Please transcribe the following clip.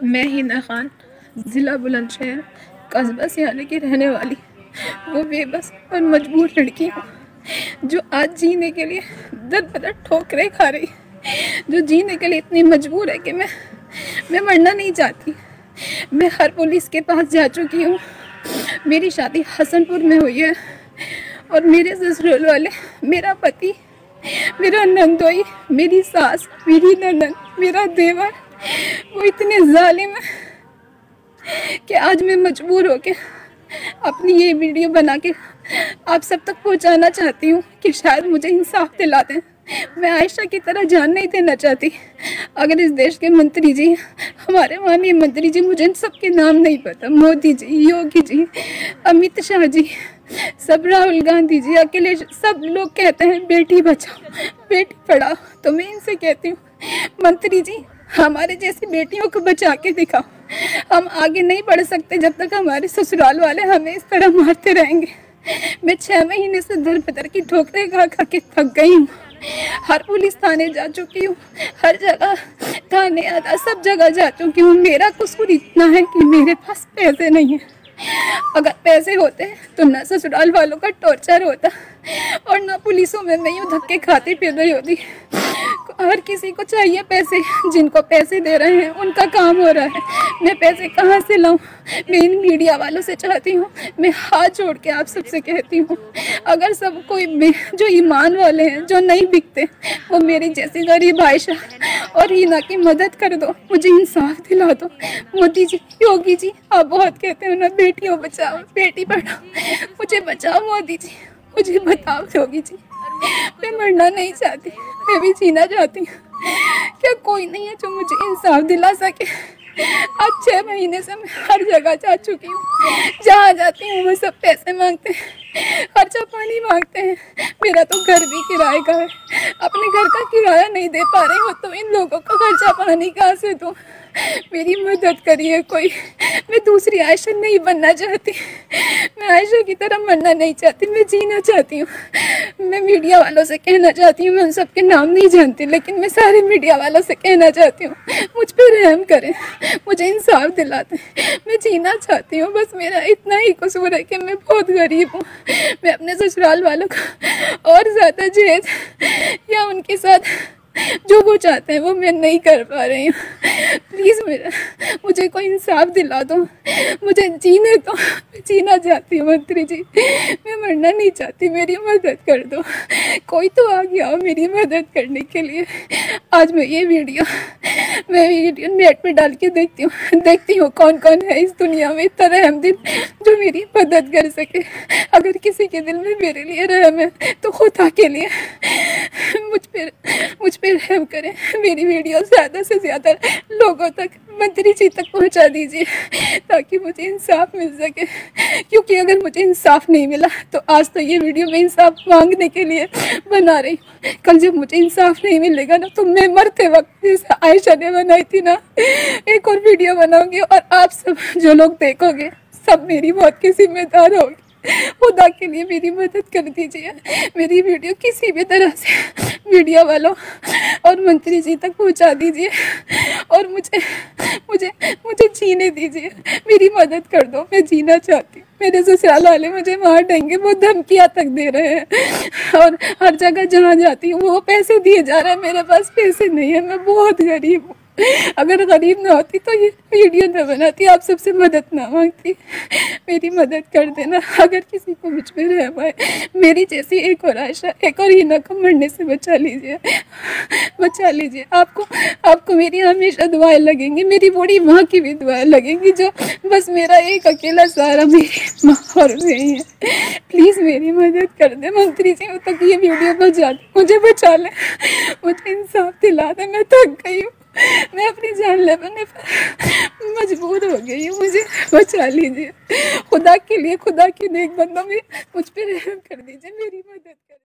मैं हिना खान, ज़िला बुलंदशहर, कस्बा सियाने की रहने वाली वो बेबस और मजबूर लड़की हूँ जो आज जीने के लिए दर बदर ठोकरें खा रही, जो जीने के लिए इतनी मजबूर है कि मैं मरना नहीं चाहती। मैं हर पुलिस के पास जा चुकी हूँ। मेरी शादी हसनपुर में हुई है और मेरे ससुराल वाले, मेरा पति, मेरा नंदोई, मेरी सास, मेरी ननद, मेरा देवर, वो इतने जालिम है कि आज मैं मजबूर होके अपनी ये वीडियो बना के आप सब तक पहुंचाना चाहती हूँ कि शायद मुझे इंसाफ दिला दें। मैं आयशा की तरह जान नहीं देना चाहती। अगर इस देश के मंत्री जी, हमारे माननीय मंत्री जी, मुझे इन सबके नाम नहीं पता, मोदी जी, योगी जी, अमित शाह जी, सब, राहुल गांधी जी, अखिलेश, सब लोग कहते हैं बेटी बचाओ बेटी पढ़ाओ। तो मैं इनसे कहती हूँ, मंत्री जी, हमारे जैसी बेटियों को बचा के दिखाओ। हम आगे नहीं बढ़ सकते जब तक हमारे ससुराल वाले हमें इस तरह मारते रहेंगे। मैं 6 महीने से दर बदर की ठोकरें खा खा के थक गई हूँ। हर पुलिस थाने जा चुकी हूँ, हर जगह थाने आधा सब जगह जा चुकी हूँ। मेरा कसूर इतना है कि मेरे पास पैसे नहीं है। अगर पैसे होते तो ना ससुराल वालों का टॉर्चर होता और ना पुलिसों में मैं यूँ धक्के खाती फिर रही होती। हर किसी को चाहिए पैसे, जिनको पैसे दे रहे हैं उनका काम हो रहा है। मैं पैसे कहाँ से लाऊं? मैं इन मीडिया वालों से चाहती हूँ, मैं हाथ जोड़ के आप सबसे कहती हूँ, अगर सब कोई जो ईमान वाले हैं, जो नहीं बिकते, वो मेरी जैसी गरीब आयशा और हिना की मदद कर दो, मुझे इंसाफ दिला दो। मोदी जी, योगी जी, आप बहुत कहते हो ना, बेटियों बचाओ बेटी पढ़ाओ, मुझे बचाओ मोदी जी, मुझे बताओ योगी जी। मैं मरना नहीं चाहती, मैं भी जीना चाहती हूँ। क्या कोई नहीं है जो मुझे इंसाफ दिला सके? आज 6 महीने से मैं हर जगह जा चुकी हूँ, जहाँ जाती हूँ वो सब पैसे मांगते हैं, खर्चा पानी मांगते हैं। मेरा तो घर भी किराए का है, अपने घर का किराया नहीं दे पा रही हूँ तो इन लोगों को खर्चा पानी कहाँ से दूँ? मेरी मदद करिए कोई। मैं दूसरी आयशा नहीं बनना चाहती, मैं आयशा की तरह मरना नहीं चाहती, मैं जीना चाहती हूँ। मैं मीडिया वालों से कहना चाहती हूँ, मैं उन सबके नाम नहीं जानती, लेकिन मैं सारे मीडिया वालों से कहना चाहती हूँ, मुझ पर रहम करें, मुझे इंसाफ दिलाते। मैं जीना चाहती हूँ, बस मेरा इतना ही कसूर है कि मैं बहुत गरीब हूँ। मैं अपने ससुराल वालों को और ज़्यादा जहेज या उनके साथ जो वो चाहते हैं वो मैं नहीं कर पा रही हूँ। प्लीज़ मुझे कोई इंसाफ दिला दो, मुझे जीने दो, मैं जीना चाहती हूँ मंत्री जी, मैं मरना नहीं चाहती, मेरी मदद कर दो। कोई तो आ गया हो मेरी मदद करने के लिए। आज मैं वीडियो नेट पे डाल के देखती हूँ कौन कौन है इस दुनिया में इतना रहमदिल जो मेरी मदद कर सके। अगर किसी के दिल में मेरे लिए रहम है तो खुदा के लिए मुझ पे रहम करें। मेरी वीडियो ज़्यादा से ज़्यादा लोगों तक, मंत्री जी तक पहुंचा दीजिए ताकि मुझे इंसाफ मिल सके। क्योंकि अगर मुझे इंसाफ नहीं मिला तो आज तो ये वीडियो मैं इंसाफ मांगने के लिए बना रही हूँ। कल जब मुझे इंसाफ नहीं मिलेगा ना, तो मैं मरते वक्त जैसे आयशा ने बनाई थी ना, एक और वीडियो बनाऊंगी और आप सब जो लोग देखोगे सब मेरी मौत के जिम्मेदार होगी। खुदा के लिए मेरी मदद कर दीजिए। मेरी वीडियो किसी भी तरह से मीडिया वालों और मंत्री जी तक पहुंचा दीजिए और मुझे मुझे मुझे जीने दीजिए। मेरी मदद कर दो, मैं जीना चाहती हूँ। मेरे ससुराल वाले मुझे मार देंगे, वो धमकियाँ तक दे रहे हैं और हर जगह जहाँ जाती हूँ वो पैसे दिए जा रहे हैं। मेरे पास पैसे नहीं है, मैं बहुत गरीब हूँ। अगर गरीब ना होती तो ये वीडियो न बनाती, आप सबसे मदद ना मांगती। मेरी मदद कर देना। अगर किसी को मुझ पे रहम आए, मेरी जैसी एक और आयशा, एक और हिना को मरने से बचा लीजिए, बचा लीजिए। आपको मेरी हमेशा दुआएं लगेंगी, मेरी बूढ़ी माँ की भी दुआएं लगेंगी, जो बस मेरा एक अकेला सहारा मेरी माँ और मैं ही है। प्लीज़ मेरी मदद कर दे मंत्री जी, तक ये वीडियो बचा दे, मुझे बचा ले, मुझे इंसाफ दिला दे। मैं थक गई हूँ, मैं अपनी जान लेने पर मजबूर हो गई हूँ, मुझे बचा लीजिए। खुदा के लिए, खुदा की नेक बंदों में मुझ पर रहम कर दीजिए, मेरी मदद।